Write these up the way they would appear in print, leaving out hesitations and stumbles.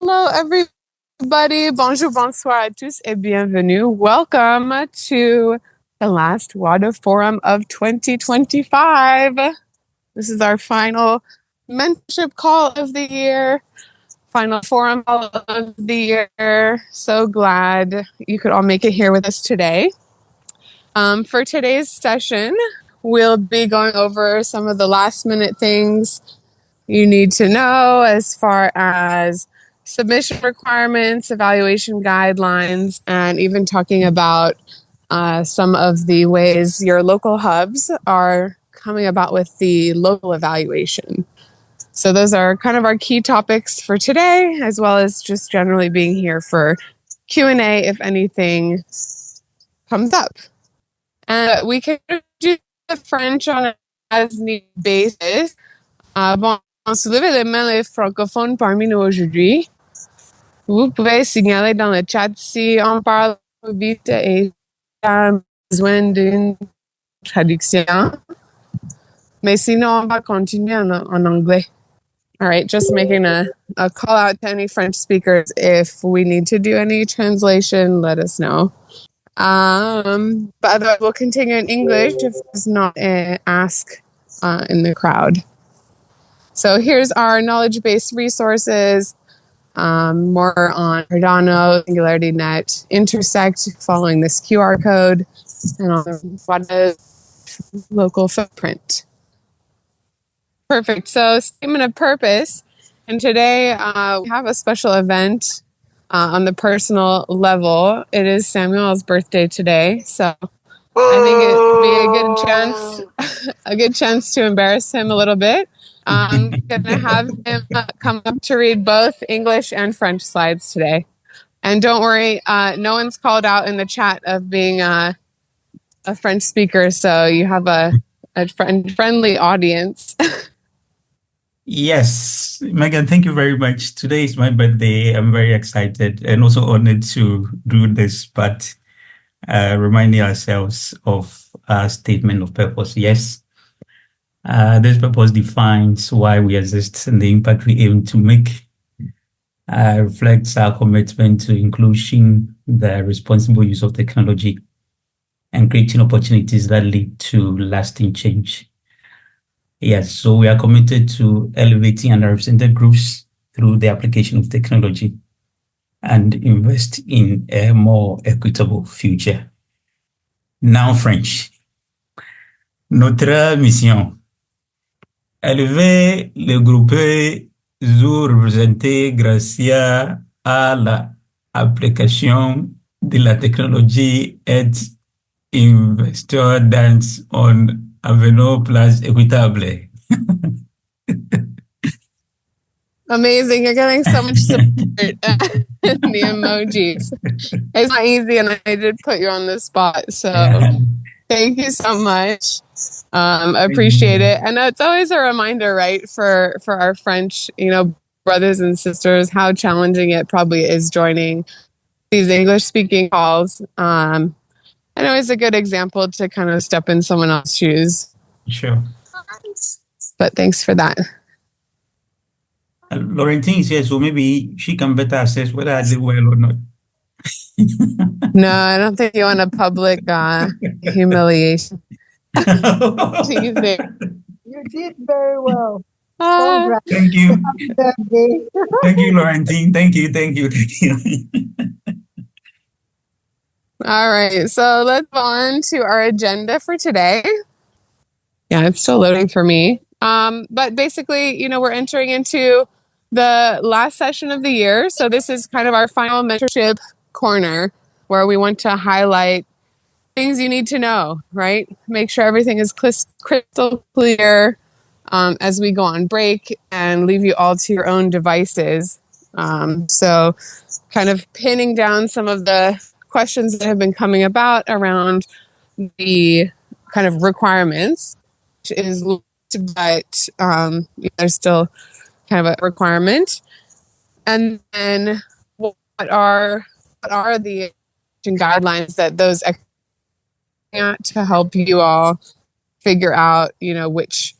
Hello, everybody. Bonjour, bonsoir à tous, et bienvenue. Welcome to the last Wada Forum of 2025. This is our final mentorship call of the year, final forum call of the year. So glad you could all make it here with us today. For today's session, we'll be going over some of the last minute things you need to know as far as submission requirements, evaluation guidelines, and even talking about some of the ways your local hubs are coming about with the local evaluation. So those are kind of our key topics for today, as well as just generally being here for Q&A if anything comes up. And we can do the French on an as-needed basis. Bon, on se levait les mains les francophones parmi nous aujourd'hui. Vous pouvez signaler dans le chat si on parle vite et a besoin d'une traduction. Mais sinon, on va continuer en anglais. All right, just making a call out to any French speakers. If we need to do any translation, let us know. But otherwise, we'll continue in English if there's not an ask in the crowd. So here's our knowledge-based resources, more on Cardano, SingularityNet, Intersect, following this QR code, and on the Wada local footprint. Perfect. So statement of purpose. And today we have a special event on the personal level. It is Samuel's birthday today. So I think it'd be a good chance to embarrass him a little bit. I'm going to have him come up to read both English and French slides today. And don't worry, no one's called out in the chat of being a French speaker, so you have a friendly audience. Yes, Megan, thank you very much. Today is my birthday. I'm very excited and also honored to do this, but reminding ourselves of our statement of purpose. Yes. This purpose defines why we exist and the impact we aim to make, reflects our commitment to inclusion, the responsible use of technology, and creating opportunities that lead to lasting change. Yes, so we are committed to elevating underrepresented groups through the application of technology and invest in a more equitable future. Now, French. Notre mission. Élever le groupe sous-représenté grâce à l'application de la technologie et investir dans un avenir plus équitable. Amazing. You're getting so much support in the emojis. It's not easy, and I did put you on the spot. So thank you so much. Appreciate it. And it's always a reminder, right, for our French, brothers and sisters, how challenging it probably is joining these English speaking calls. And always a good example to kind of step in someone else's shoes. Sure. But thanks for that. Laurentine is here, so maybe she can better assess whether I did well or not. No, I don't think you want a public humiliation. You did very well. Thank you. Thank you, Laurentine. Thank you. All right, so let's go on to our agenda for today. Yeah, it's still loading for me. But basically, we're entering into the last session of the year. So this is kind of our final mentorship corner where we want to highlight things you need to know, right? Make sure everything is crystal clear as we go on break and leave you all to your own devices. So kind of pinning down some of the questions that have been coming about around the kind of requirements, which is, but there's still kind of a requirement. And then what are the guidelines that those to help you all figure out, which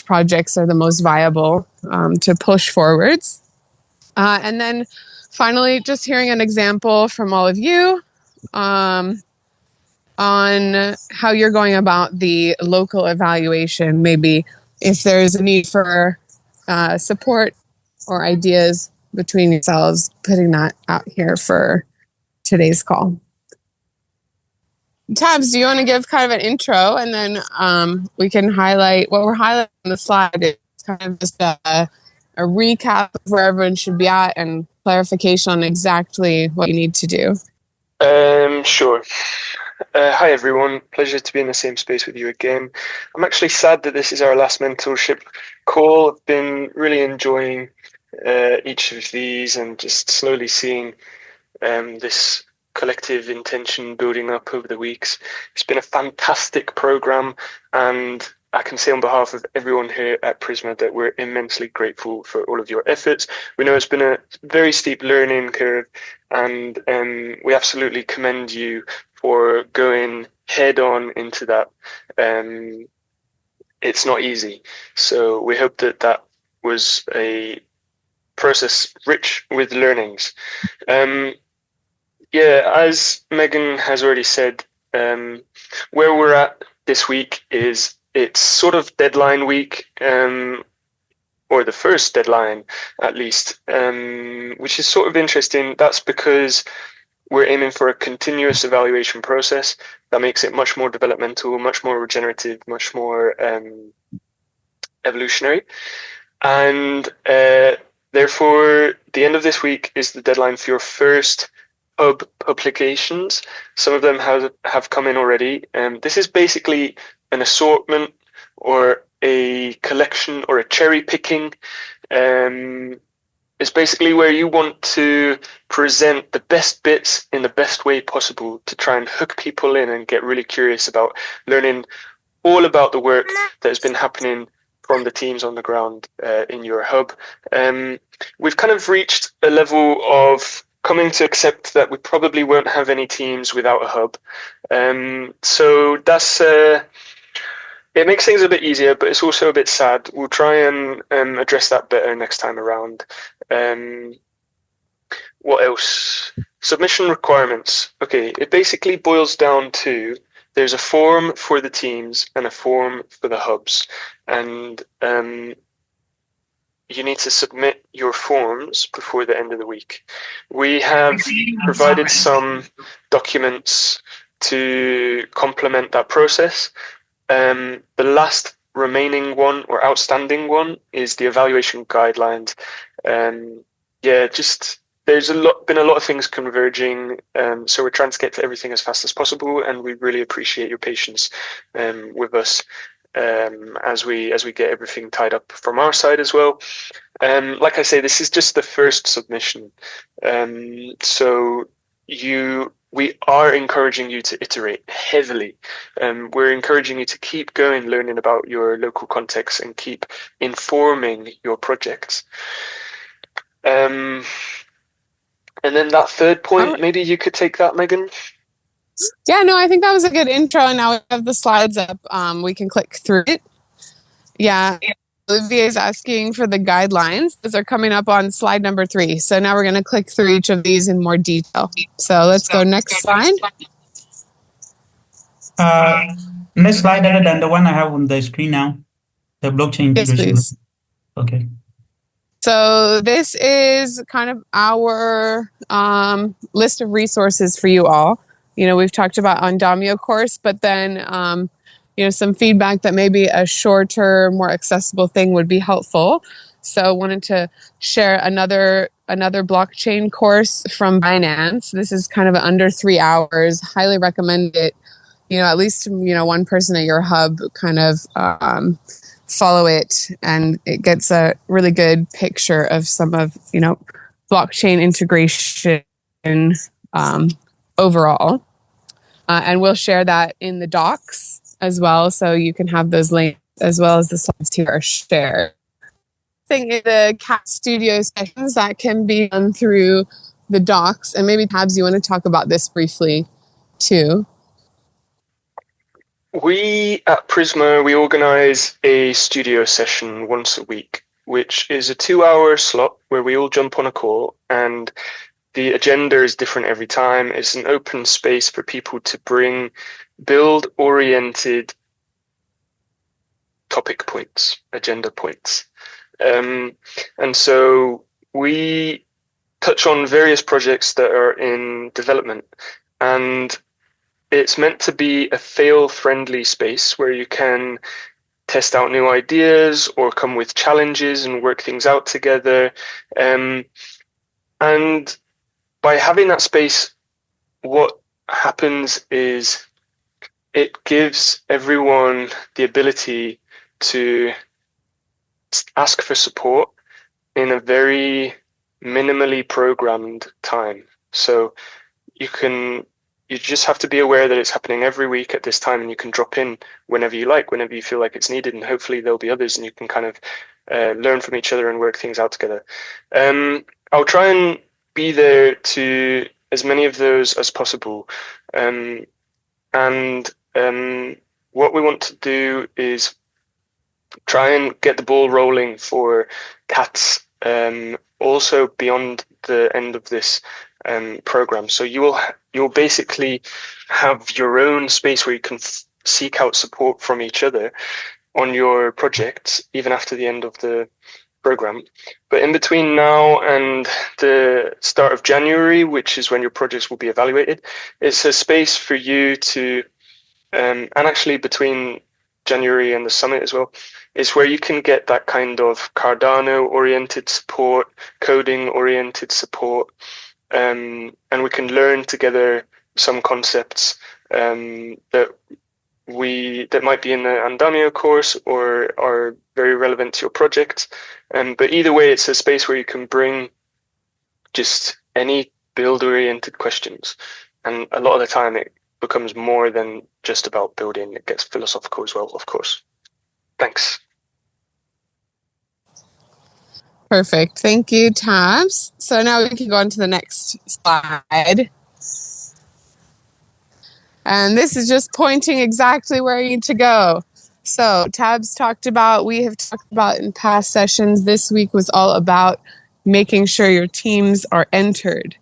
projects are the most viable to push forwards. And then finally, just hearing an example from all of you on how you're going about the local evaluation, maybe if there's a need for support or ideas between yourselves, putting that out here for today's call. Tabs, do you want to give kind of an intro, and then we can highlight what we're highlighting on the slide? It's kind of just a recap of where everyone should be at and clarification on exactly what you need to do. Sure. Hi everyone, pleasure to be in the same space with you again. I'm actually sad that this is our last mentorship call. I've been really enjoying each of these and just slowly seeing this collective intention building up over the weeks. It's been a fantastic program, and I can say on behalf of everyone here at Prisma that we're immensely grateful for all of your efforts. We know it's been a very steep learning curve, and we absolutely commend you for going head on into that. It's not easy. So we hope that that was a process rich with learnings. Yeah, as Megan has already said, where we're at this week is it's sort of deadline week, or the first deadline at least, which is sort of interesting. That's because we're aiming for a continuous evaluation process that makes it much more developmental, much more regenerative, much more evolutionary. And therefore, the end of this week is the deadline for your first hub publications. Some of them have come in already. This is basically an assortment or a collection or a cherry picking. It's basically where you want to present the best bits in the best way possible to try and hook people in and get really curious about learning all about the work that has been happening from the teams on the ground in your hub. We've kind of reached a level of coming to accept that we probably won't have any teams without a hub. So that's it makes things a bit easier, but it's also a bit sad. We'll try and address that better next time around. What else? Submission requirements. Okay, it basically boils down to there's a form for the teams and a form for the hubs. And you need to submit your forms before the end of the week. We have provided some documents to complement that process. The last remaining one or outstanding one is the evaluation guidelines. There's been a lot of things converging, so we're trying to get to everything as fast as possible, and we really appreciate your patience with us as we get everything tied up from our side as well. Like I say, this is just the first submission, so we are encouraging you to iterate heavily. We're encouraging you to keep going, learning about your local context and keep informing your projects. And then that third point, maybe you could take that, Megan. Yeah, no, I think that was a good intro. And now we have the slides up. We can click through it. Yeah. Olivier is asking for the guidelines. Those are coming up on slide number 3. So now we're going to click through each of these in more detail. So let's go next slide. Next slide other than the one I have on the screen now. The blockchain integration. Yes, please. Okay. So this is kind of our list of resources for you all. You know, we've talked about Andamio course, but then some feedback that maybe a shorter, more accessible thing would be helpful. So wanted to share another blockchain course from Binance. This is kind of under 3 hours. Highly recommend it. At least one person at your hub kind of follow it, and it gets a really good picture of some of blockchain integration overall. And we'll share that in the docs as well, so you can have those links as well as the slides here are shared. Thing is the Cat Studio sessions that can be done through the docs, and maybe Tabs, you want to talk about this briefly too. We at Prisma, we organize a studio session once a week which is a 2-hour slot where we all jump on a call, and the agenda is different every time. It's an open space for people to bring build-oriented topic points, agenda points. And so we touch on various projects that are in development, and it's meant to be a fail-friendly space where you can test out new ideas or come with challenges and work things out together. And by having that space, what happens is it gives everyone the ability to ask for support in a very minimally programmed time. So you just have to be aware that it's happening every week at this time, and you can drop in whenever you like, whenever you feel like it's needed, and hopefully there'll be others and you can kind of learn from each other and work things out together. I'll try and be there to as many of those as possible. And what we want to do is try and get the ball rolling for cats also beyond the end of this program. So you'll basically have your own space where you can seek out support from each other on your projects, even after the end of the program. But in between now and the start of January, which is when your projects will be evaluated, it's a space for you to, and actually between January and the summit as well, is where you can get that kind of Cardano-oriented support, coding-oriented support, and we can learn together some concepts that might be in the Andamio course or are very relevant to your project. But either way, it's a space where you can bring just any build-oriented questions. And a lot of the time, it becomes more than just about building. It gets philosophical as well, of course. Thanks. Perfect. Thank you, Tabs. So now we can go on to the next slide. And this is just pointing exactly where you need to go. So Tabs we have talked about in past sessions, this week was all about making sure your teams are entered.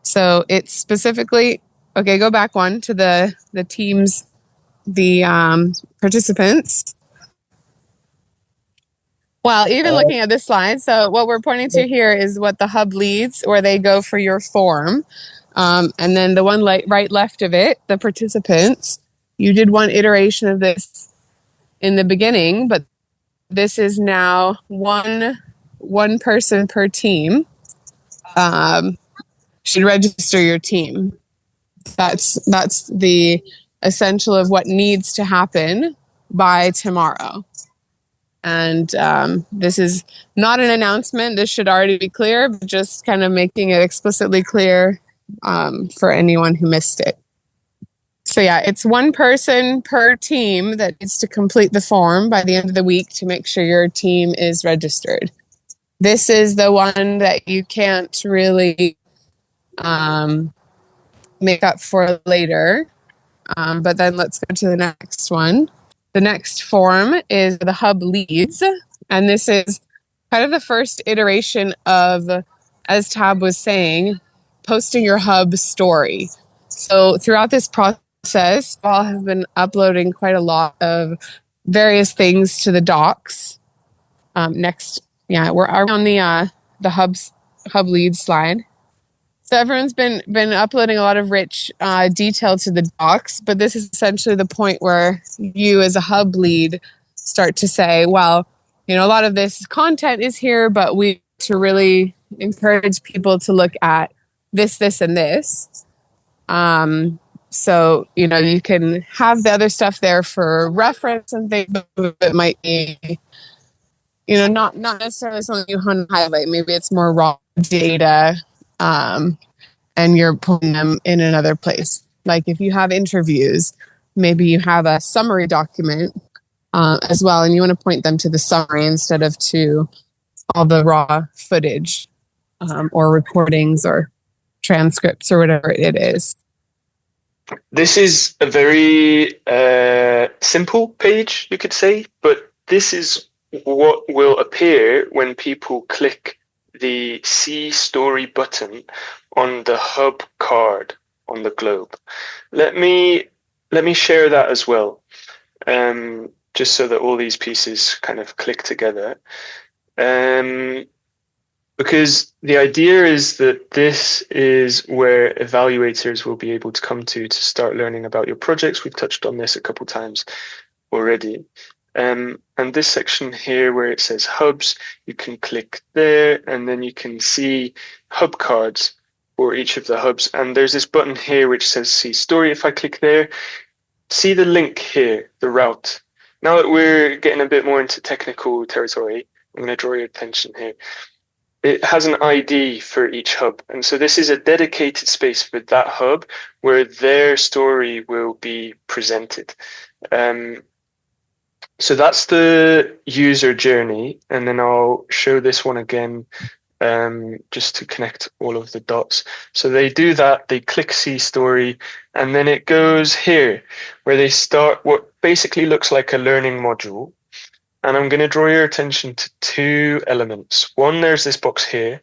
So it's specifically, okay, go back one to the teams, the participants. Well, even looking at this slide, so what we're pointing to here is what the hub leads, where they go for your form. And then the one right left of it, the participants, you did one iteration of this in the beginning, but this is now one person per team should register your team. That's the essential of what needs to happen by tomorrow. And this is not an announcement. This should already be clear, but just kind of making it explicitly clear for anyone who missed it. So yeah, it's one person per team that needs to complete the form by the end of the week to make sure your team is registered. This is the one that you can't really make up for later. But then let's go to the next one. The next form is the hub leads, and this is kind of the first iteration of, as Tab was saying, posting your hub story. So throughout this process, you all have been uploading quite a lot of various things to the docs. We're on the hub leads slide. So everyone's been uploading a lot of rich detail to the docs, but this is essentially the point where you as a hub lead start to say, well, a lot of this content is here, but we need to really encourage people to look at this, and this. So, you can have the other stuff there for reference and things, but it might be, not necessarily something you want to highlight. Maybe it's more raw data, and you're putting them in another place. Like if you have interviews, maybe you have a summary document as well, and you want to point them to the summary instead of to all the raw footage or recordings or transcripts or whatever it is. This is a very simple page, you could say, but this is what will appear when people click the See Story button on the hub card on the globe. Let me share that as well, just so that all these pieces kind of click together. Because the idea is that this is where evaluators will be able to come to start learning about your projects. We've touched on this a couple times already. And this section here where it says hubs, you can click there and then you can see hub cards for each of the hubs. And there's this button here which says See Story. If I click there, see the link here, the route. Now that we're getting a bit more into technical territory, I'm going to draw your attention here. It has an ID for each hub. And so this is a dedicated space for that hub where their story will be presented. So that's the user journey. And then I'll show this one again, just to connect all of the dots. So they do that, they click See Story, and then it goes here where they start what basically looks like a learning module. And I'm going to draw your attention to two elements. One, there's this box here,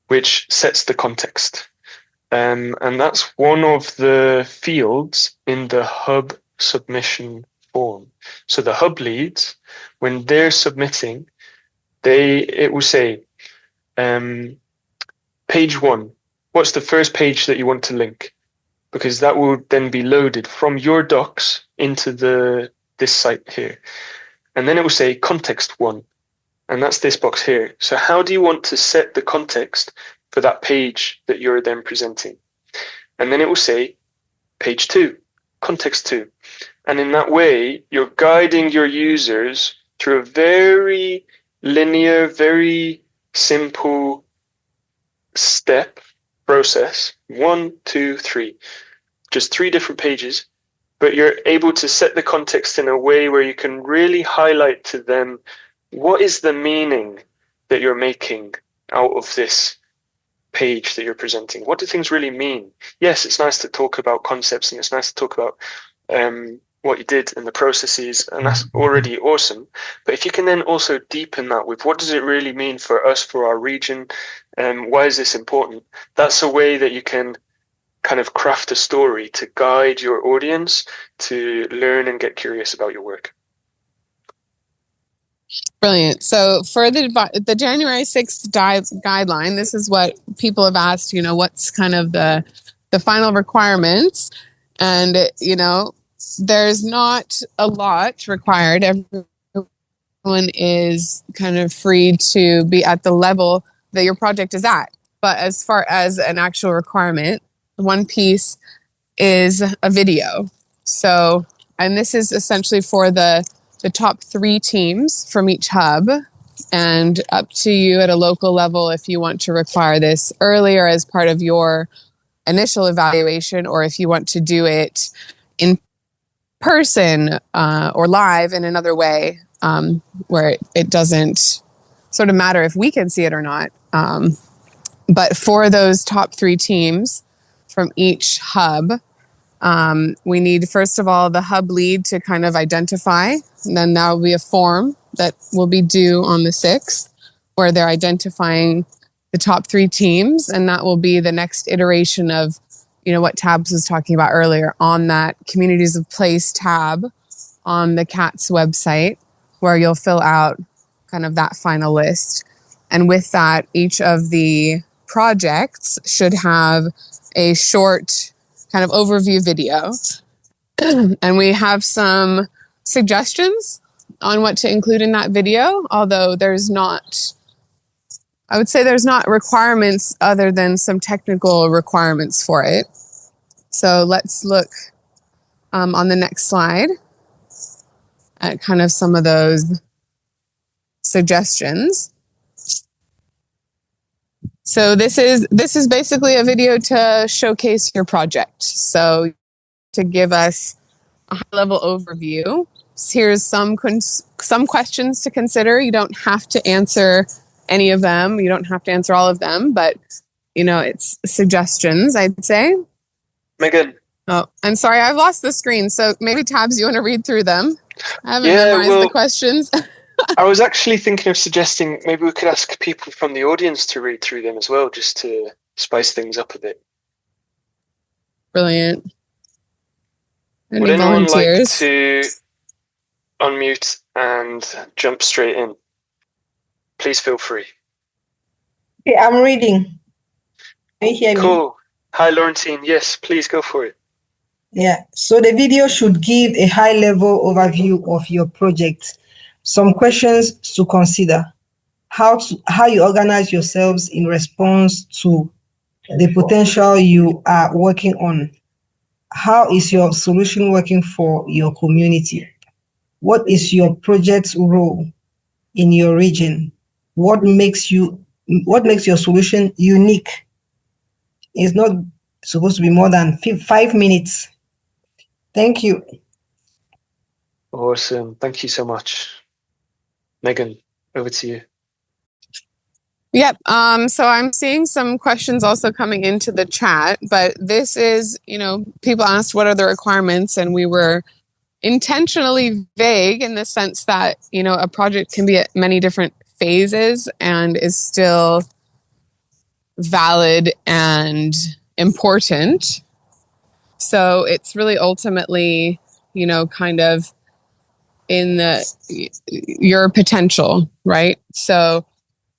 which sets the context. And that's one of the fields in the hub submission form. So the hub leads, when they're submitting, it will say, page 1, what's the first page that you want to link? Because that will then be loaded from your docs into this site here. And then it will say context 1, and that's this box here. So how do you want to set the context for that page that you're then presenting? And then it will say page 2, context 2. And in that way, you're guiding your users through a very linear, very simple step process. 1, 2, 3. Just 3 different pages. But you're able to set the context in a way where you can really highlight to them what is the meaning that you're making out of this page that you're presenting. What do things really mean? Yes, it's nice to talk about concepts and it's nice to talk about what you did and the processes, and that's already awesome. But if you can then also deepen that with what does it really mean for us, for our region, and why is this important? That's a way that you can kind of craft a story to guide your audience to learn and get curious about your work. Brilliant. So for the January 6th guideline, this is what people have asked, what's kind of the final requirements. And, there's not a lot required. Everyone is kind of free to be at the level that your project is at. But as far as an actual requirement, one piece is a video. So, and this is essentially for the top 3 teams from each hub, and up to you at a local level if you want to require this earlier as part of your initial evaluation, or if you want to do it in person or live in another way, where it doesn't sort of matter if we can see it or not. But for those top 3 teams from each hub, we need, first of all, the hub lead to kind of identify, and then there will be a form that will be due on the 6th where they're identifying the top 3 teams, and that will be the next iteration of, what Tabs was talking about earlier on that Communities of Place tab on the CATS website, where you'll fill out kind of that final list. And with that, each of the projects should have a short kind of overview video. And we have some suggestions on what to include in that video, although I would say there's not requirements other than some technical requirements for it. So let's look on the next slide at kind of some of those suggestions. So this is basically a video to showcase your project. So to give us a high-level overview, here's some questions to consider. You don't have to answer any of them. You don't have to answer all of them, but it's suggestions, I'd say. Megan. Oh, I'm sorry, I've lost the screen. So maybe Tabs, you want to read through them? I haven't memorized the questions. I was actually thinking of suggesting maybe we could ask people from the audience to read through them as well, just to spice things up a bit. Brilliant. Any Would anyone like volunteers? to unmute and jump straight in? Please feel free. Okay, I'm reading. Can you hear me? Cool. Hi, Laurentine. Yes, please go for it. Yeah. So the video should give a high-level overview of your project. Some questions to consider. How you organize yourselves in response to the potential you are working on. How is your solution working for your community? What is your project's role in your region? What makes your solution unique? It's not supposed to be more than 5 minutes. Thank you. Awesome. Thank you so much. Megan, over to you. Yep. So I'm seeing some questions also coming into the chat, but this is, people asked what are the requirements, and we were intentionally vague in the sense that, a project can be at many different phases and is still valid and important. So it's really ultimately, kind of in your potential, right? So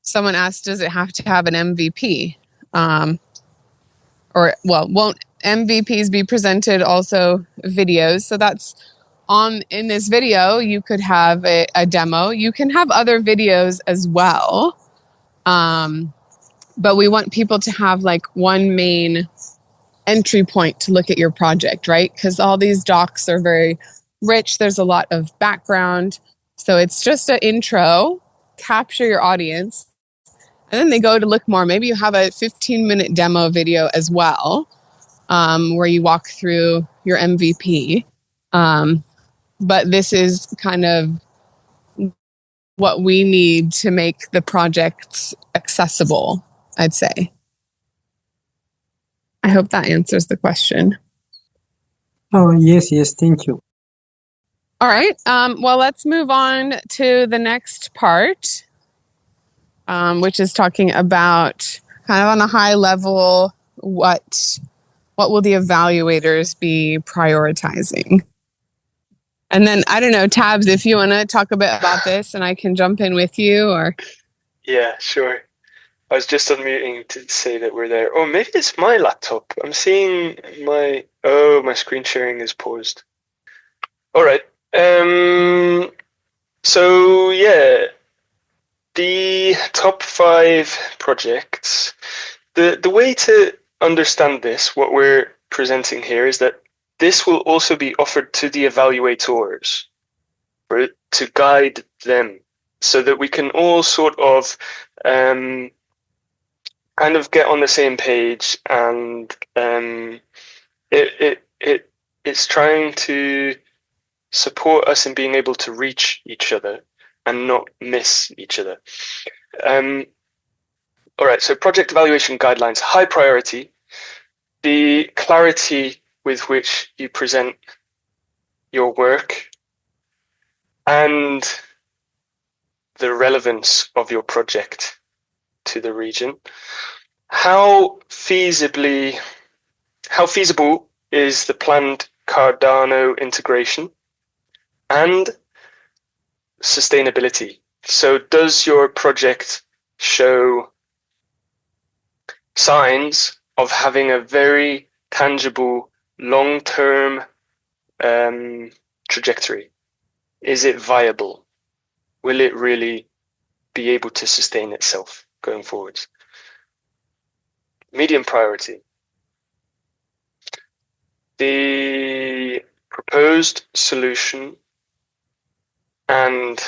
someone asked, does it have to have an MVP? Won't MVPs be presented also videos? So that's in this video, you could have a demo. You can have other videos as well. But we want people to have like one main entry point to look at your project, right? Because all these docs are very rich. There's a lot of background. So it's just an intro, capture your audience, and then they go to look more. Maybe you have a 15-minute demo video as well, where you walk through your MVP. But this is kind of what we need to make the projects accessible, I'd say. I hope that answers the question. Oh, yes, thank you. All right. Well, let's move on to the next part, which is talking about kind of on a high level, what will the evaluators be prioritizing? And then, I don't know, Tabs, if you want to talk a bit about this and I can jump in with you, or... Yeah, sure. I was just unmuting to say that we're there. Oh, maybe it's my laptop. I'm seeing my screen sharing is paused. All right. So yeah, the top 5 projects. The way to understand this, what we're presenting here, is that this will also be offered to the evaluators, right, to guide them, so that we can all sort of kind of get on the same page, and it's trying to support us in being able to reach each other and not miss each other. All right, so project evaluation guidelines, high priority, the clarity with which you present your work, and the relevance of your project to the region. How feasible is the planned Cardano integration, and sustainability? So does your project show signs of having a very tangible long-term trajectory? Is it viable? Will it really be able to sustain itself going forwards? Medium priority. The proposed solution and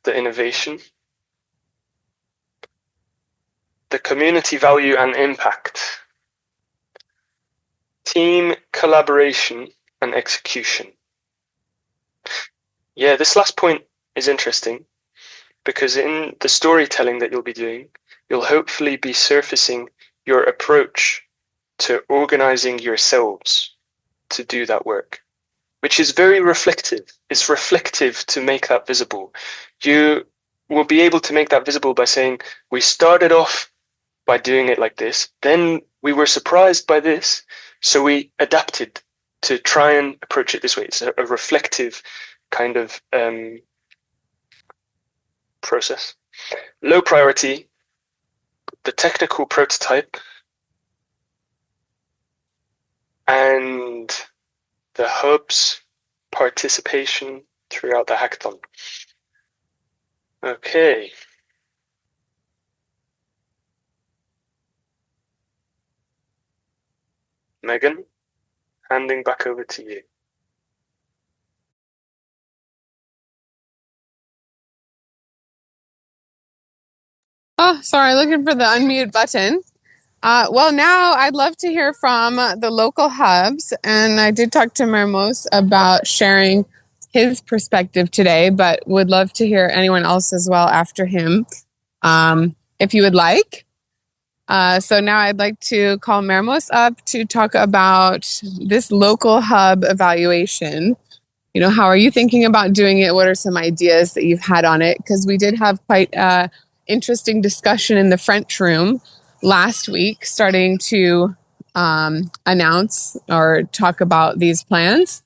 the innovation. The community value and impact. Team collaboration and execution. Yeah, this last point is interesting, because in the storytelling that you'll be doing, you'll hopefully be surfacing your approach to organizing yourselves to do that work, which is very reflective. It's reflective to make that visible. You we'll be able to make that visible by saying we started off by doing it like this, then we were surprised by this, so we adapted to try and approach it this way. It's a reflective kind of process. Low priority, the technical prototype, and the hub's participation throughout the hackathon. Okay. Megan, handing back over to you. Oh, sorry, looking for the unmute button. Well, now I'd love to hear from the local hubs, and I did talk to Mermos about sharing his perspective today, but would love to hear anyone else as well after him, if you would like. So now I'd like to call Mermos up to talk about this local hub evaluation. You know, how are you thinking about doing it? What are some ideas that you've had on it? Because we did have quite an interesting discussion in the French room last week, starting to announce or talk about these plans.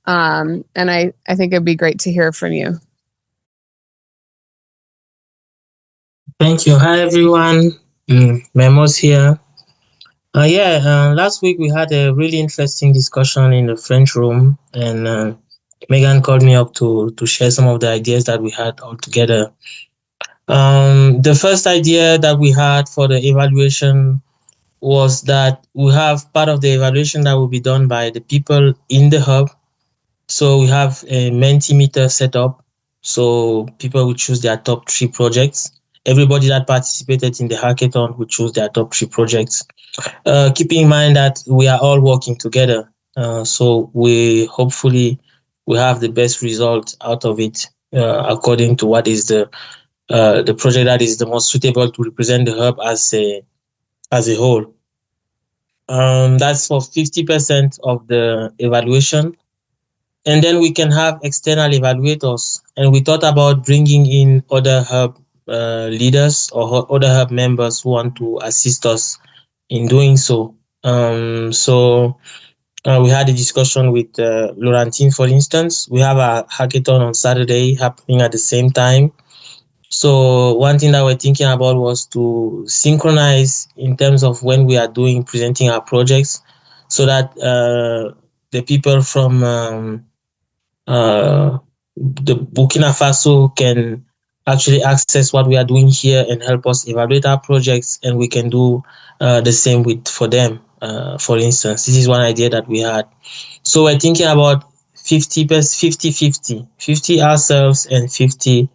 And I think it'd be great to hear from you. Thank you. Hi, everyone. Memos here. Last week we had a really interesting discussion in the French room, and Megan called me up to share some of the ideas that we had all together. The first idea that we had for the evaluation was that we have part of the evaluation that will be done by the people in the hub. So we have a Mentimeter set up. So people will choose their top 3 projects. Everybody that participated in the hackathon will choose their top 3 projects. Keeping in mind that we are all working together. So we hopefully will have the best result out of it, according to what is the project that is the most suitable to represent the hub as a whole. That's for 50% of the evaluation. And then we can have external evaluators. And we thought about bringing in other hub leaders or other hub members who want to assist us in doing so. We had a discussion with Laurentine, for instance. We have a hackathon on Saturday happening at the same time. So one thing that we're thinking about was to synchronize in terms of when we are presenting our projects, so that the people from the Burkina Faso can actually access what we are doing here and help us evaluate our projects, and we can do the same for them. For instance, this is one idea that we had. So we're thinking about 50-50, 50 ourselves and 50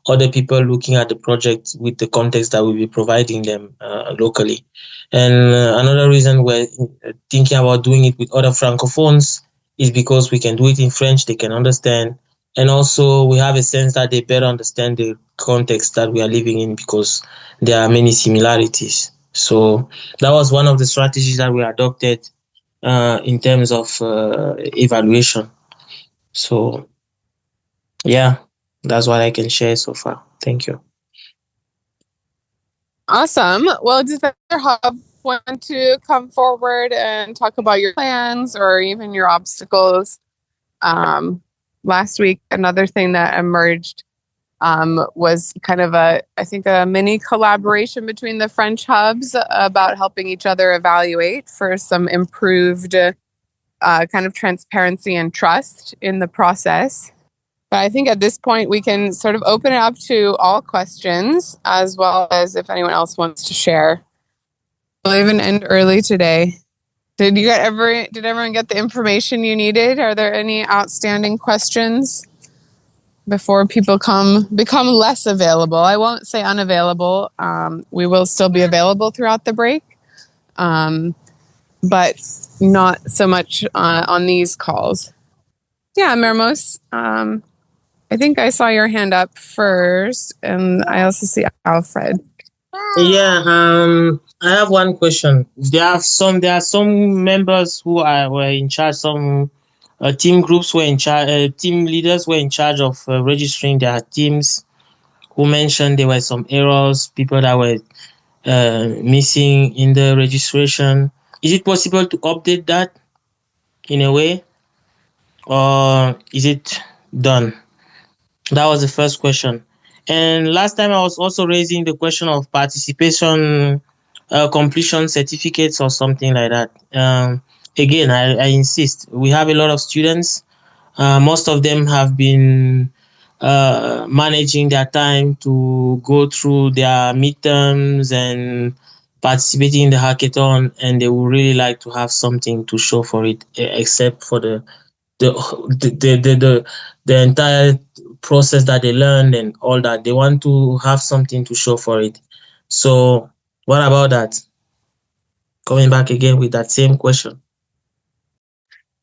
other people looking at the project with the context that we'll be providing them locally. And another reason we're thinking about doing it with other francophones is because we can do it in French, they can understand. And also we have a sense that they better understand the context that we are living in, because there are many similarities. So that was one of the strategies that we adopted in terms of evaluation. So yeah, that's what I can share so far. Thank you. Awesome. Well, does the hub want to come forward and talk about your plans or even your obstacles? Last week, another thing that emerged was kind of a mini collaboration between the French hubs about helping each other evaluate for some improved kind of transparency and trust in the process. But I think at this point we can sort of open it up to all questions, as well as if anyone else wants to share. We'll even end early today. Did everyone get the information you needed? Are there any outstanding questions before people become less available? I won't say unavailable. We will still be available throughout the break, but not so much on these calls. Yeah, Mermos. I think I saw your hand up first, and I also see Alfred. Yeah, I have one question. There are some members who were in charge. Some team groups were in charge. Team leaders were in charge of registering their teams, who mentioned there were some errors, people that were missing in the registration. Is it possible to update that in a way, or is it done? That was the first question. And last time I was also raising the question of participation completion certificates or something like that. Again, I insist, we have a lot of students. Most of them have been managing their time to go through their midterms and participating in the hackathon, and they would really like to have something to show for it, except for the entire process that they learned and all that. They want to have something to show for it. So what about that? Coming back again with that same question.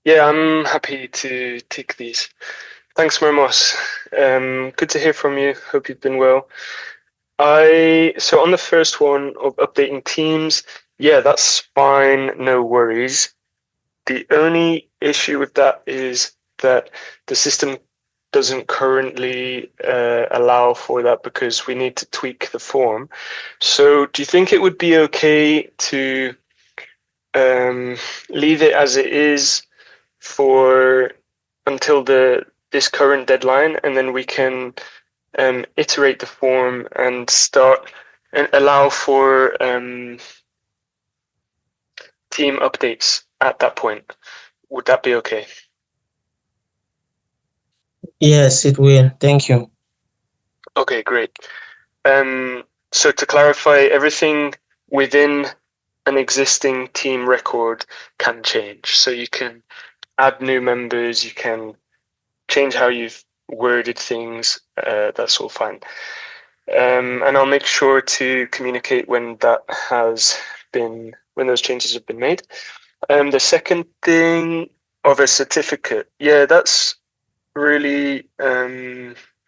Yeah, I'm happy to take these. Thanks, Mermos. Good to hear from you. Hope you've been well. So on the first one of updating teams, yeah, that's fine, no worries. The only issue with that is that the system doesn't currently allow for that because we need to tweak the form. So do you think it would be okay to leave it as it is for until this current deadline, and then we can iterate the form and start and allow for team updates at that point? Would that be okay? Yes, it will. Thank you. Okay, great. So to clarify, everything within an existing team record can change. So you can add new members, you can change how you've worded things, that's all fine. And I'll make sure to communicate when those changes have been made. The second thing of a certificate, yeah, that's really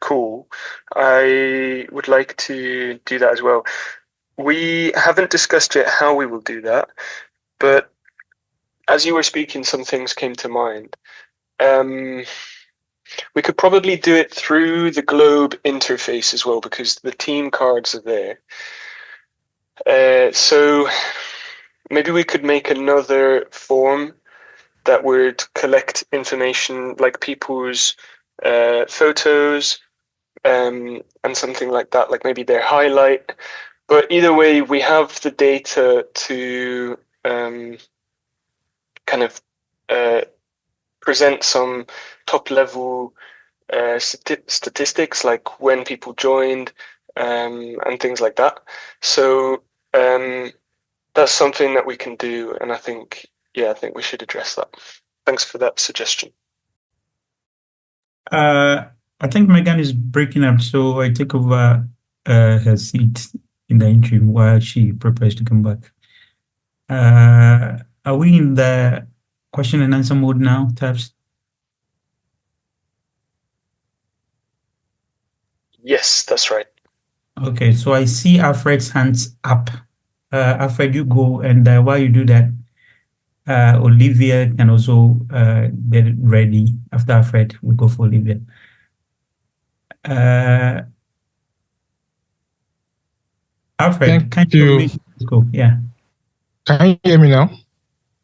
cool. I would like to do that as well. We haven't discussed yet how we will do that, but as you were speaking, some things came to mind. We could probably do it through the Globe interface as well, because the team cards are there. So maybe we could make another form that would collect information like people's photos and something like that, like maybe their highlight. But either way, we have the data to kind of present some top level statistics, like when people joined and things like that. So that's something that we can do, and I think we should address that. Thanks for that suggestion. I think Megan is breaking up, so I take over her seat in the interim while she prepares to come back. Are we in the question and answer mode now, Tabs? Yes, that's right. Okay, so I see Alfred's hands up. Alfred, you go, and while you do that, Olivia can also get it ready. After Alfred, we go for Olivia. Alfred, Thank can you. Let's go. Yeah. Can you hear me now?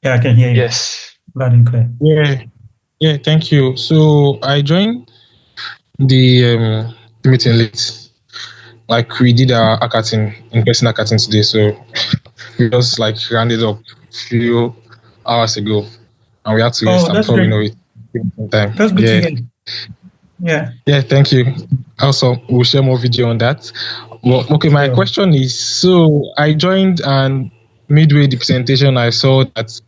Yeah, I can hear you. Yes. Loud and clear. Yeah, thank you. So I joined the meeting late. Like we did our hackathon, in-person hackathon today, so we just like rounded up a few hours ago, and we had to rest. Oh, I'm that's sure we great. know it. Time. That's good to hear. Yeah. Yeah, thank you. Also, we'll share more video on that. Well, okay, my question is, so I joined, and midway the presentation, I saw that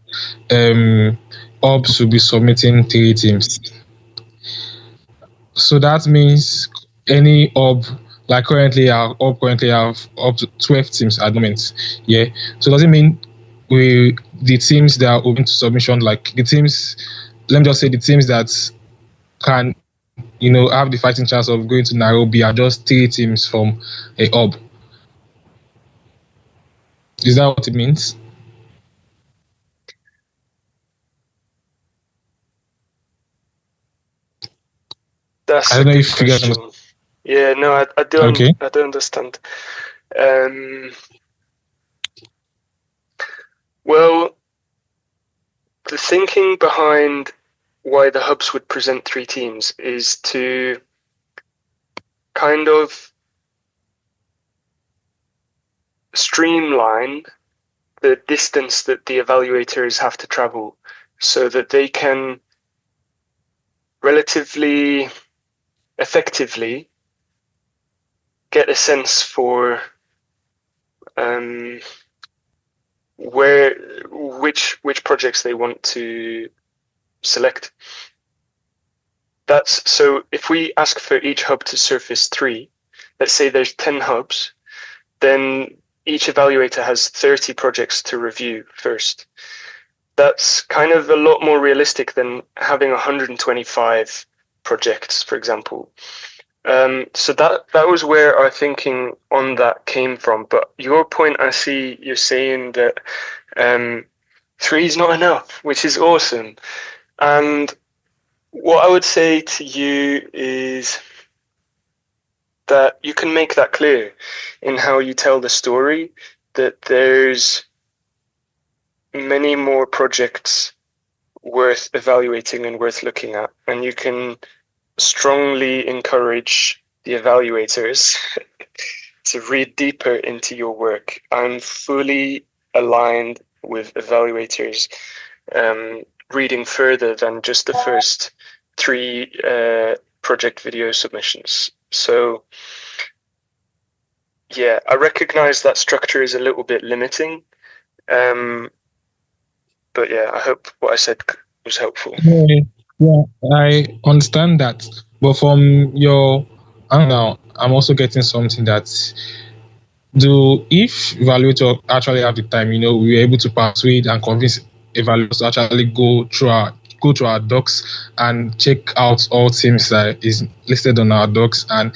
orbs will be submitting 3 teams. So that means any orb, like currently our orb currently have up to 12 teams at the moment. Yeah. So does it mean the teams that are open to submission, like the teams, let me just say the teams that can, have the fighting chance of going to Nairobi are just 3 teams from a orb? Is that what it means? That's I a don't know good if you guys question. Yeah, no, I do. Okay. I do understand. Well, the thinking behind why the hubs would present 3 teams is to kind of streamline the distance that the evaluators have to travel so that they can relatively effectively get a sense for which projects they want to select. That's so if we ask for each hub to surface 3, let's say there's 10 hubs, then each evaluator has 30 projects to review first. That's kind of a lot more realistic than having 125 projects, for example. So that was where our thinking on that came from. But your point, I see you're saying that 3 is not enough, which is awesome. And what I would say to you is that you can make that clear in how you tell the story, that there's many more projects worth evaluating and worth looking at, and you can strongly encourage the evaluators to read deeper into your work. I'm fully aligned with evaluators reading further than just the first 3 project video submissions. So yeah, I recognize that structure is a little bit limiting, but yeah, I hope what I said was helpful. Yeah, I understand that. But from your, I don't know, I'm also getting something that if evaluator actually have the time, we were able to persuade and convince evaluators to actually go through our docs and check out all teams that is listed on our docs, and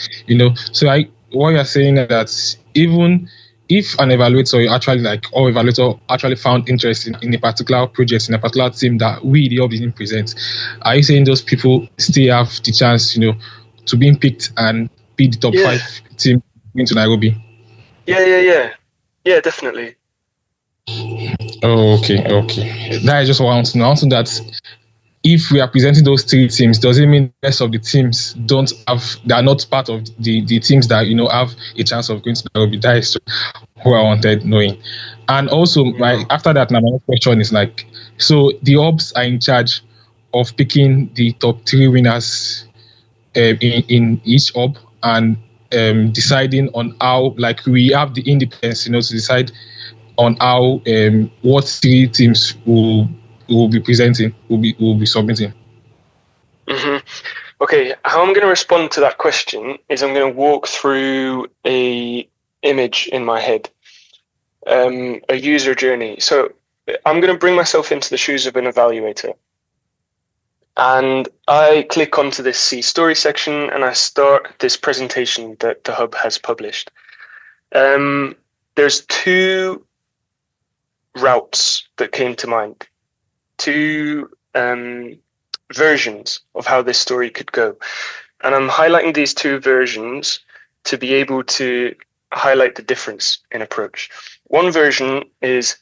so what you're saying is that even if an evaluator actually found interest in a particular project, in a particular team that we the hub didn't present, are you saying those people still have the chance, to being picked and be the top 5 team into Nairobi? Yeah, definitely. Okay. That I just want to know. Also, that if we are presenting those 3 teams, does it mean the rest of the teams they are not part of the teams that have a chance of going to Nairobi? That is what I wanted knowing. And also, after that, my next question is so the hubs are in charge of picking the top 3 winners in each hub, and deciding on how, we have the independence, to decide on how what 3 teams will be presenting, will be submitting. Mm-hmm. Okay, how I'm going to respond to that question is I'm going to walk through a image in my head, a user journey. So I'm going to bring myself into the shoes of an evaluator. And I click onto this See Story section and I start this presentation that the Hub has published. There's 2 routes that came to mind, 2 versions of how this story could go. And I'm highlighting these 2 versions to be able to highlight the difference in approach. One version is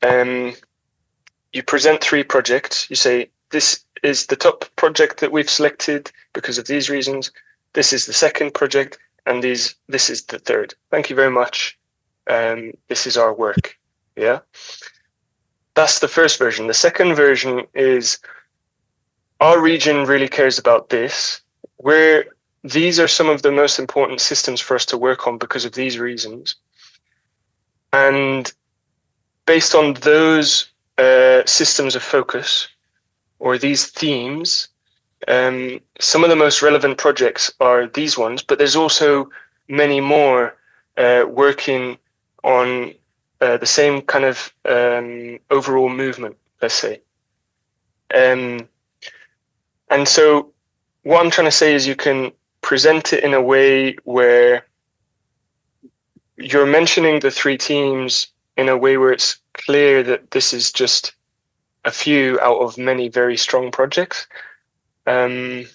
you present 3 projects. You say, this is the top project that we've selected because of these reasons. This is the second project, and this is the third. Thank you very much. This is our work. Yeah. That's the first version. The second version is our region really cares about this. These are some of the most important systems for us to work on because of these reasons. And based on those systems of focus, or these themes, some of the most relevant projects are these ones, but there's also many more working on the same kind of overall movement, let's say. And so what I'm trying to say is you can present it in a way where you're mentioning the 3 teams in a way where it's clear that this is just a few out of many very strong projects. So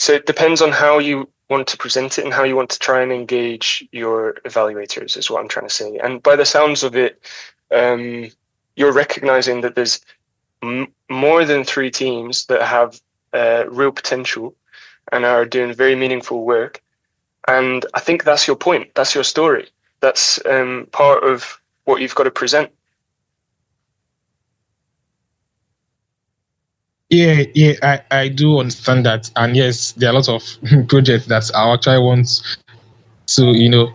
it depends on how you want to present it and how you want to try and engage your evaluators is what I'm trying to say. And by the sounds of it, you're recognizing that there's more than 3 teams that have real potential and are doing very meaningful work. And I think that's your point. That's your story. That's part of what you've got to present. Yeah, I do understand that. And yes, there are a lot of projects that I actually want to,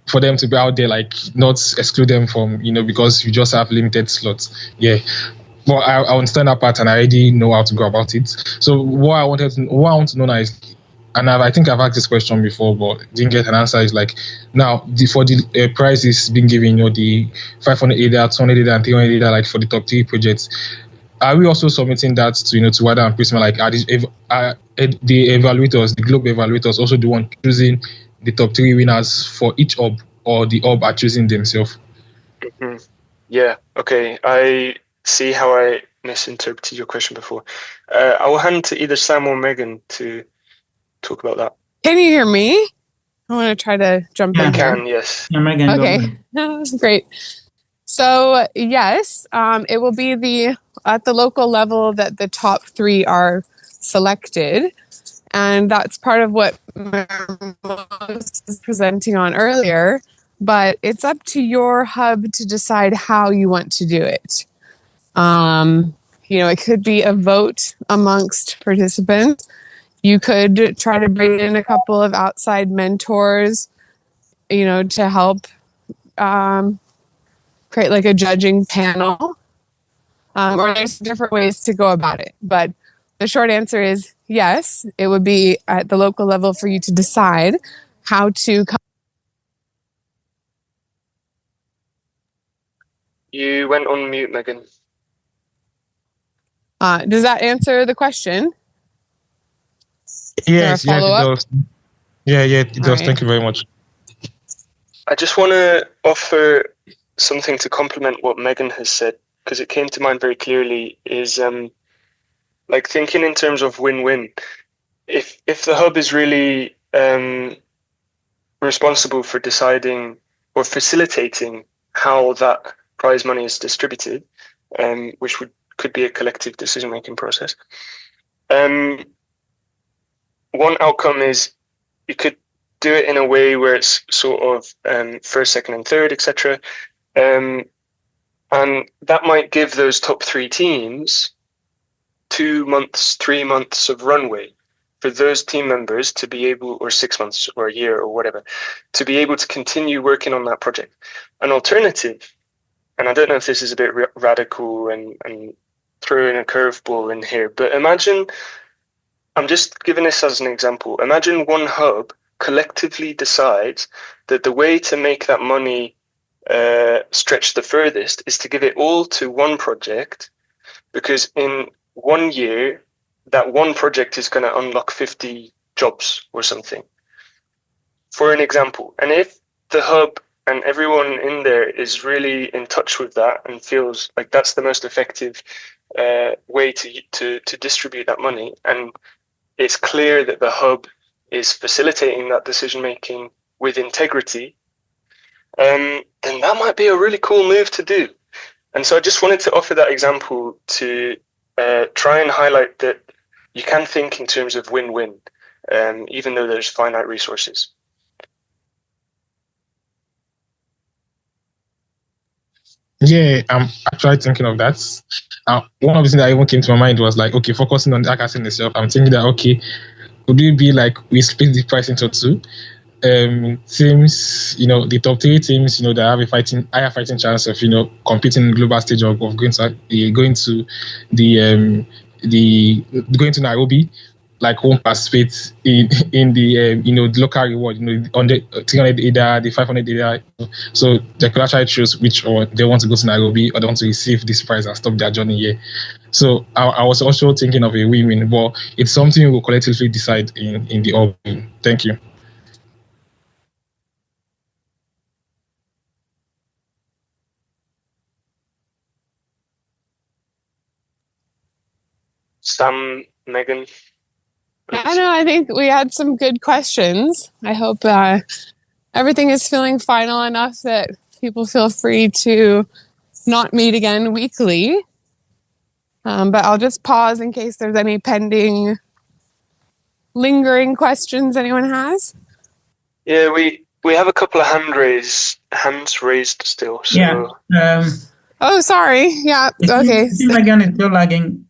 for them to be out there, like not exclude them from, because you just have limited slots. Yeah. But I understand that part and I already know how to go about it. So what I want to know now is, and I think I've asked this question before, but didn't get an answer. Is like now for the prizes being given, the 500 ADA, 200 ADA, and 300 ADA, like for the top 3 projects. Are we also submitting that to Wada and Prisma? Like, are the evaluators, the global evaluators, also the one choosing the top 3 winners for each hub, or the hub are choosing themselves? Mm-hmm. Yeah. Okay. I see how I misinterpreted your question before. I will hand to either Sam or Megan to talk about that. Can you hear me? I want to try to jump in here. Can, yes. Yeah, Megan, Okay, great. So yes, it will be at the local level that the top 3 are selected, and that's part of what Mermos was presenting on earlier. But it's up to your hub to decide how you want to do it. It could be a vote amongst participants. You could try to bring in a couple of outside mentors, to help create like a judging panel. Or there's different ways to go about it. But the short answer is yes, it would be at the local level for you to decide how to come. You went on mute, Megan. Does that answer the question? Yes, it does. Yeah, it does. Right. Thank you very much. I just want to offer something to complement what Megan has said, because it came to mind very clearly, is like thinking in terms of win-win. If the hub is really responsible for deciding or facilitating how that prize money is distributed, which could be a collective decision-making process, one outcome is you could do it in a way where it's sort of first, second, and third, etc. And that might give those top 3 teams 2 months, 3 months of runway for those team members to be able, or 6 months or a year or whatever, to be able to continue working on that project. An alternative, and I don't know if this is a bit radical and throwing a curveball in here, but imagine, I'm just giving this as an example, imagine one hub collectively decides that the way to make that money stretch the furthest is to give it all to one project, because in 1 year, that one project is going to unlock 50 jobs or something, for an example. And if the hub and everyone in there is really in touch with that and feels like that's the most effective way to distribute that money, and it's clear that the hub is facilitating that decision-making with integrity, then that might be a really cool move to do. And so I just wanted to offer that example to try and highlight that you can think in terms of win-win, even though there's finite resources. Yeah, I'm actually thinking of that. One of the things that even came to my mind was like, okay, focusing on the hackathon itself, I'm thinking that, okay, would it be like we split the price into 2? Teams, the top 3 teams, that have a higher fighting chance of, competing in the global stage of going to Nairobi, like won't participate in the the local reward, on the 300 ADA, the 500 ADA. So they could actually choose which, or they want to go to Nairobi or they want to receive this prize and stop their journey here. So I was also thinking of a win-win, but it's something we'll collectively decide in the open. Thank you. Sam, Megan. I know. I think we had some good questions. I hope everything is feeling final enough that people feel free to not meet again weekly. But I'll just pause in case there's any pending, lingering questions anyone has. Yeah, we have a couple of hands raised still. So Yeah. Oh, sorry. Yeah. Okay. Megan is still lagging.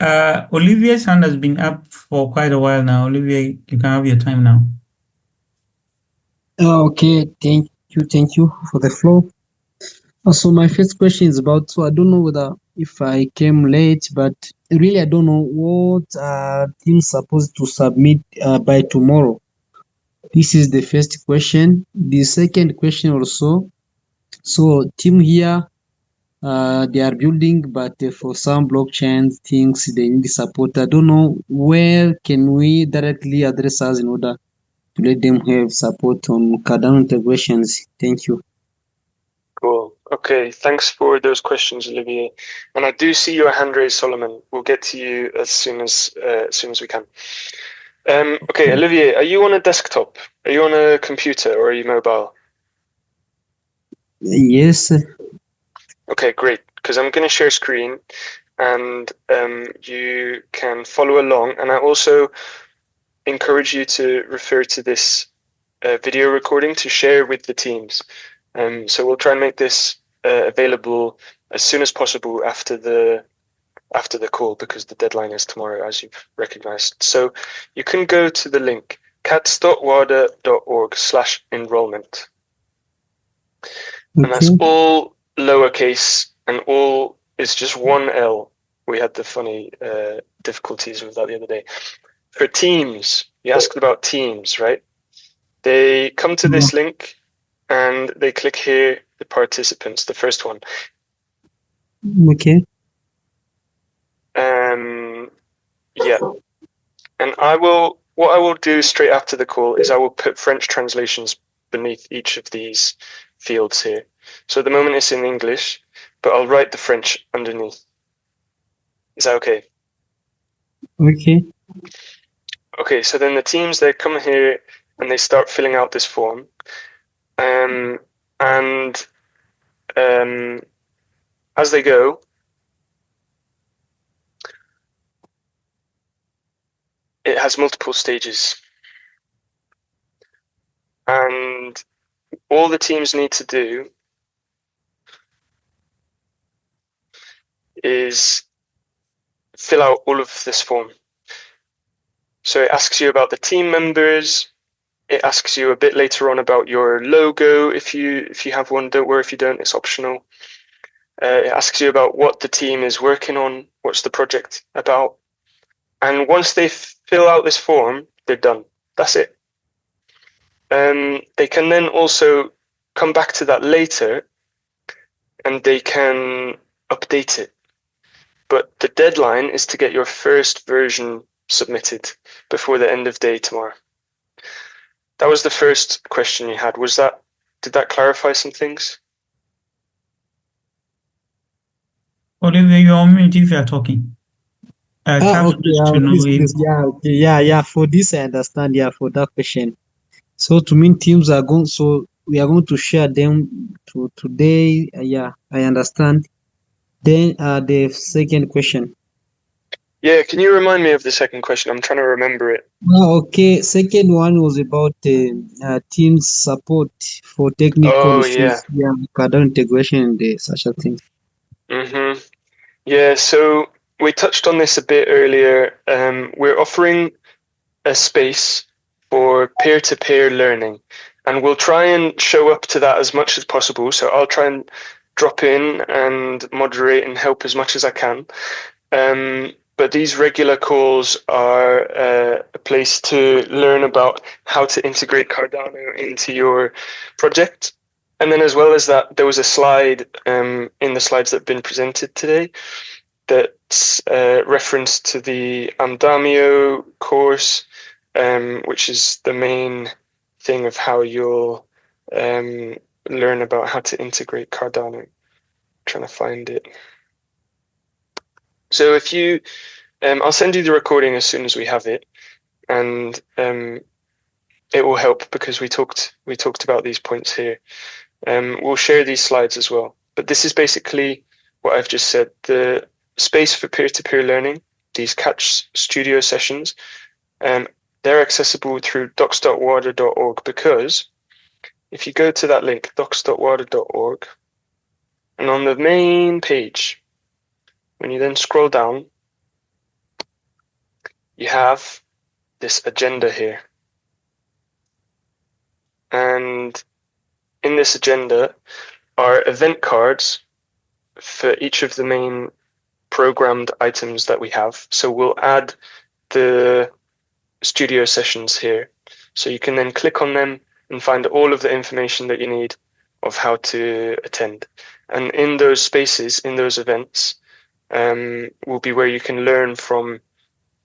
Olivier's hand has been up for quite a while now. Olivier, you can have your time now. Okay, thank you for the floor. So my first question is about, so I don't know whether if I came late, but really I don't know what teams supposed to submit by tomorrow. This is the first question. The second question also, so team here, they are building, but for some blockchain things they need support. I don't know where can we directly address us in order to let them have support on Cardano integrations. Thank you. cool. Okay, thanks for those questions, Olivier. And I do see your hand raised, Solomon. We'll get to you as soon as we can. Okay, Olivier, are you on a desktop? Are you on a computer or are you mobile? Yes. Okay, great. Because I'm going to share screen, and you can follow along. And I also encourage you to refer to this video recording to share with the teams. So we'll try and make this available as soon as possible after the call, because the deadline is tomorrow, as you've recognized. So you can go to the link cats.wada.org/enrollment. And that's all lowercase, and all is just one L. We had the funny difficulties with that the other day. For teams, you asked about teams, right? They come to this link and they click here, the participants, the first one. Okay. Yeah. And what I will do straight after the call is I will put French translations beneath each of these fields here. So at the moment it's in English, but I'll write the French underneath. Is that okay? Okay. Okay, so then the teams, they come here and they start filling out this form. As they go, it has multiple stages. And all the teams need to do is fill out all of this form. So it asks you about the team members. It asks you a bit later on about your logo. If you have one, don't worry if you don't, it's optional. It asks you about what the team is working on, what's the project about. And once they fill out this form, they're done. That's it. They can then also come back to that later and they can update it. But the deadline is to get your first version submitted before the end of day tomorrow. That was the first question you had. Did that clarify some things? Olivier, you're on mute if you're talking. Yeah. For this, I understand. Yeah, for that question. So to mean teams are going. So we are going to share them to today. Yeah, I understand. Then the second question. Yeah, can you remind me of the second question? I'm trying to remember it. Okay, second one was about team support for technical issues. Yeah, Cardano integration and such a thing. Mm-hmm. Yeah, so we touched on this a bit earlier. We're offering a space for peer-to-peer learning, and we'll try and show up to that as much as possible. So I'll try and drop in and moderate and help as much as I can. But these regular calls are a place to learn about how to integrate Cardano into your project. And then as well as that, there was a slide in the slides that have been presented today that's reference to the Andamio course, which is the main thing of how you'll learn about how to integrate Cardano. I'm trying to find it. So if you I'll send you the recording as soon as we have it, and it will help because we talked about these points here. We'll share these slides as well. But this is basically what I've just said. The space for peer-to-peer learning, these Catch Studio sessions, they're accessible through docs.wada.org, because if you go to that link, docs.wada.org, and on the main page, when you then scroll down, you have this agenda here. And in this agenda are event cards for each of the main programmed items that we have. So we'll add the studio sessions here. So you can then click on them and find all of the information that you need of how to attend. And in those spaces, in those events, will be where you can learn from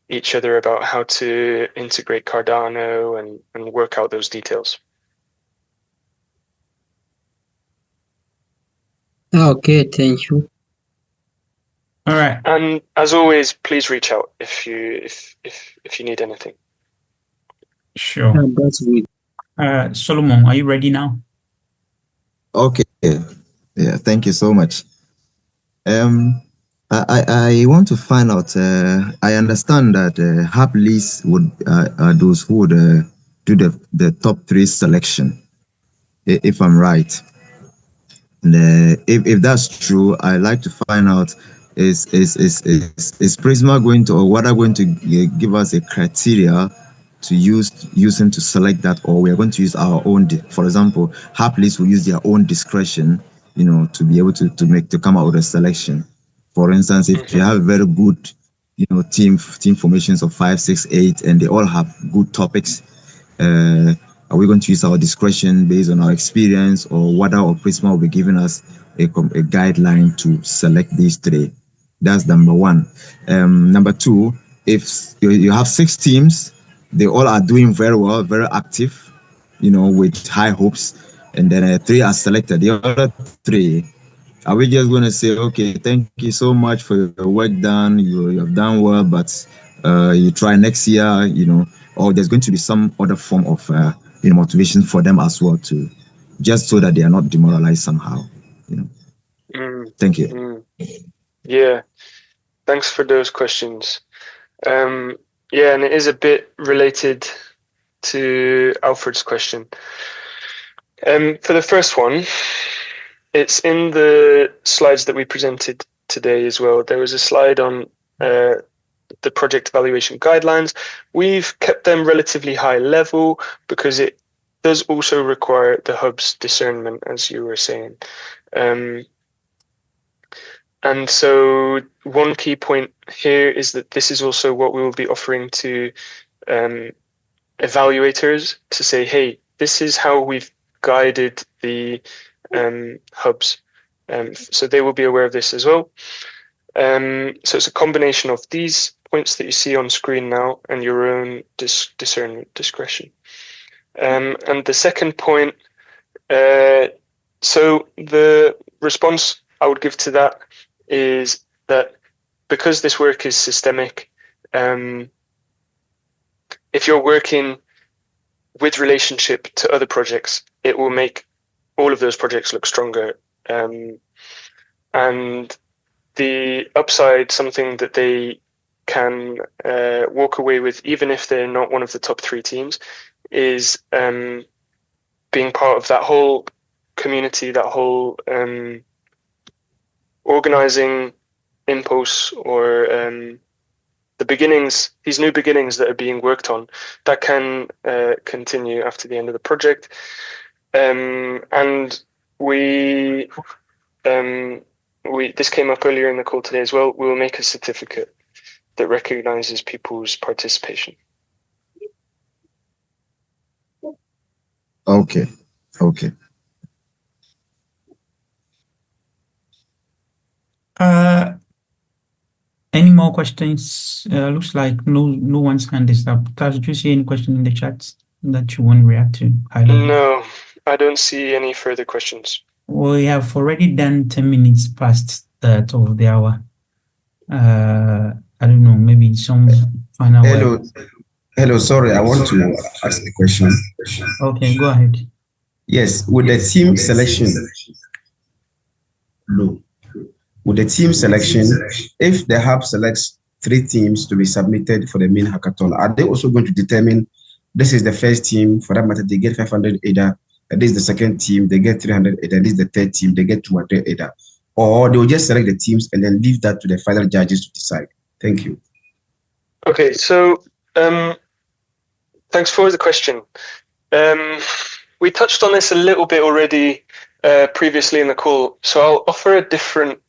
each other about how to integrate Cardano and work out those details. Okay, thank you. All right. And as always, please reach out if you need anything. Sure. That's good. Solomon, are you ready now? Okay. Yeah, thank you so much. I want to find out. I understand that Hub Lease would are those who would do the top 3 selection, if I'm right. And if that's true, I'd like to find out is Prisma going to, or Wada going to give us a criteria to use him to select that, or we are going to use our own? For example, Hub Lease will use their own discretion, to be able to come out with a selection. For instance, if you have very good, team formations of 5, 6, 8, and they all have good topics, are we going to use our discretion based on our experience, or Wada or Prisma will be giving us a guideline to select these 3? That's number 1. Number 2, if you have 6 teams, they all are doing very well, very active, with high hopes, and then 3 are selected. The other 3, are we just going to say, okay, thank you so much for your work done, you have done well, but you try next year, or there's going to be some other form of motivation for them as well, to just so that they are not demoralized somehow. Thank you. Yeah, thanks for those questions. Yeah, and it is a bit related to Alfred's question. For the first one, it's in the slides that we presented today as well. There was a slide on the project evaluation guidelines. We've kept them relatively high level because it does also require the hub's discernment, as you were saying. And so one key point here is that this is also what we will be offering to evaluators, to say, hey, this is how we've guided the hubs. So they will be aware of this as well. So it's a combination of these points that you see on screen now and your own discernment, discretion. And the second point, so the response I would give to that is that because this work is systemic, if you're working with relationship to other projects, it will make all of those projects look stronger. And the upside, something that they can walk away with, even if they're not one of the top 3 teams, is being part of that whole community, that whole organizing impulse, or the beginnings, these new beginnings that are being worked on, that can continue after the end of the project. And this came up earlier in the call today as well. We will make a certificate that recognizes people's participation. Okay. Any more questions? Looks like no one's hand is up. Taz, do you see any question in the chat that you want to react to? No, I don't see any further questions. We have already done 10 minutes past the top of the hour. I don't know, maybe some final Hello, words. hello. Sorry, I want to ask a question. Okay, go ahead. Yes, with the team selection, no. With the team selection, if the hub selects 3 teams to be submitted for the main hackathon, are they also going to determine this is the first team, for that matter, they get 500 ADA, and this is the second team, they get 300 ADA, this is the third team, they get 200 ADA? Or they will just select the teams and then leave that to the final judges to decide? Thank you. Okay, so thanks for the question. We touched on this a little bit already previously in the call, so I'll offer a different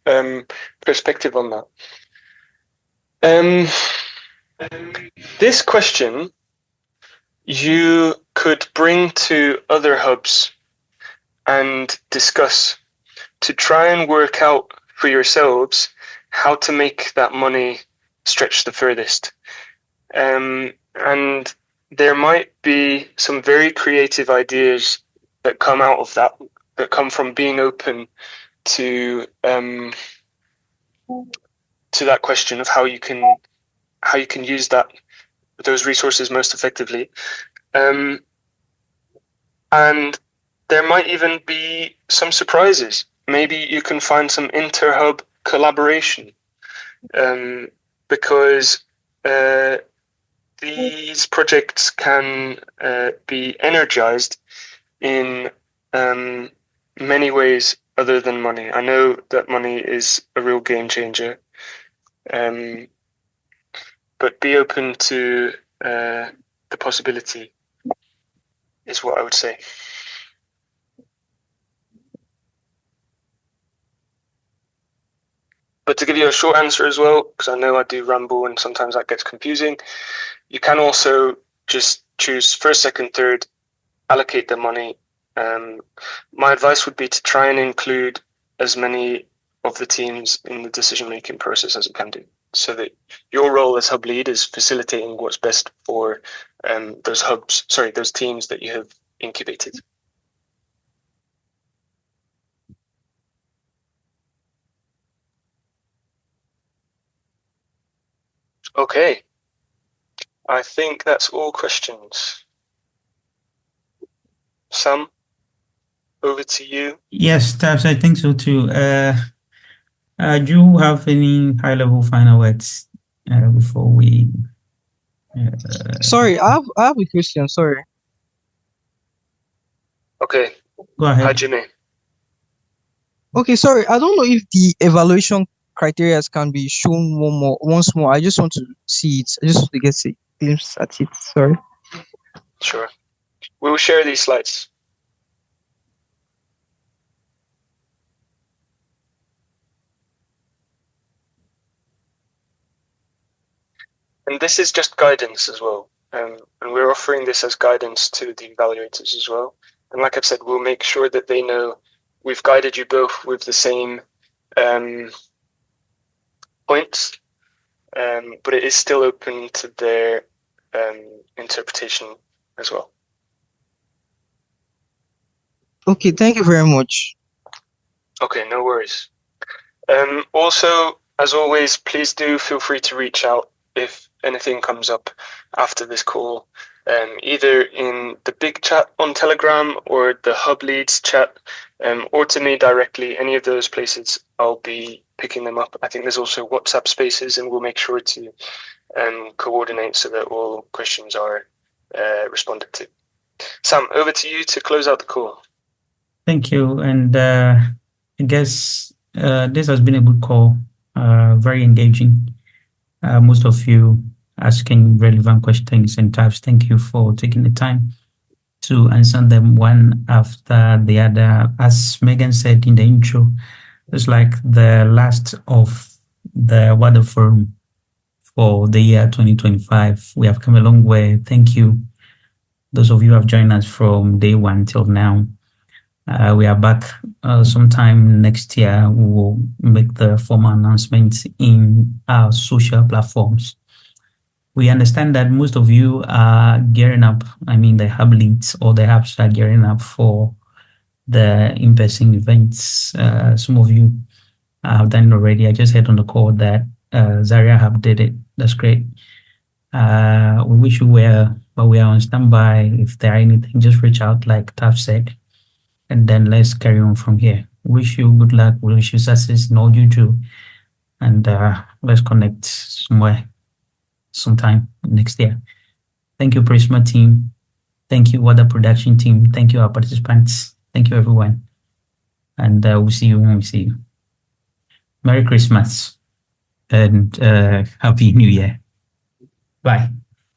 perspective on that. This question you could bring to other hubs and discuss to try and work out for yourselves how to make that money stretch the furthest. And there might be some very creative ideas that come out of that come from being open to that question of how you can use those resources most effectively. And there might even be some surprises. Maybe you can find some inter-hub collaboration, because these projects can be energized in many ways other than money. I know that money is a real game changer, but be open to the possibility is what I would say. But to give you a short answer as well, because I know I do ramble and sometimes that gets confusing, you can also just choose first, second, third, allocate the money. My advice would be to try and include as many of the teams in the decision-making process as you can do, so that your role as hub lead is facilitating what's best for those teams that you have incubated. Okay, I think that's all questions. Sam, over to you. Yes, Tabs, I think so too. Do you have any high-level final words before we? Sorry, I have a question. Sorry. Okay. Go ahead. Hi, Jimmy. Okay, sorry. I don't know if the evaluation criteria can be shown once more. I just want to see it. I just want to get a glimpse at it. Sorry. Sure. We will share these slides. And this is just guidance as well. And we're offering this as guidance to the evaluators as well. And like I've said, we'll make sure that they know we've guided you both with the same points, but it is still open to their interpretation as well. Okay, thank you very much. Okay, no worries. Also, as always, please do feel free to reach out if anything comes up after this call, either in the big chat on Telegram or the Hub Leads chat, or to me directly. Any of those places, I'll be picking them up. I think there's also WhatsApp spaces, and we'll make sure to coordinate so that all questions are responded to. Sam, over to you to close out the call. Thank you. And I guess this has been a good call, very engaging. Most of you asking relevant questions and types. Thank you for taking the time to answer them one after the other. As Megan said in the intro, it's like the last of the Wada Forum for the year 2025. We have come a long way. Thank you. Those of you who have joined us from day one till now. We are back sometime next year. We will make the formal announcements in our social platforms. We understand that most of you are gearing up. I mean, the hub leads or the hubs are gearing up for the in-person events. Some of you have done it already. I just heard on the call that Zaria Hub did it. That's great. We wish you well, but we are on standby. If there are anything, just reach out like Taf said, and then let's carry on from here. Wish you good luck. We wish you success in all you do, and let's connect somewhere, sometime next year. Thank you, Prisma team. Thank you, Wada production team. Thank you, our participants. Thank you, everyone. And we'll see you when we see you. Merry Christmas and Happy New Year. Bye.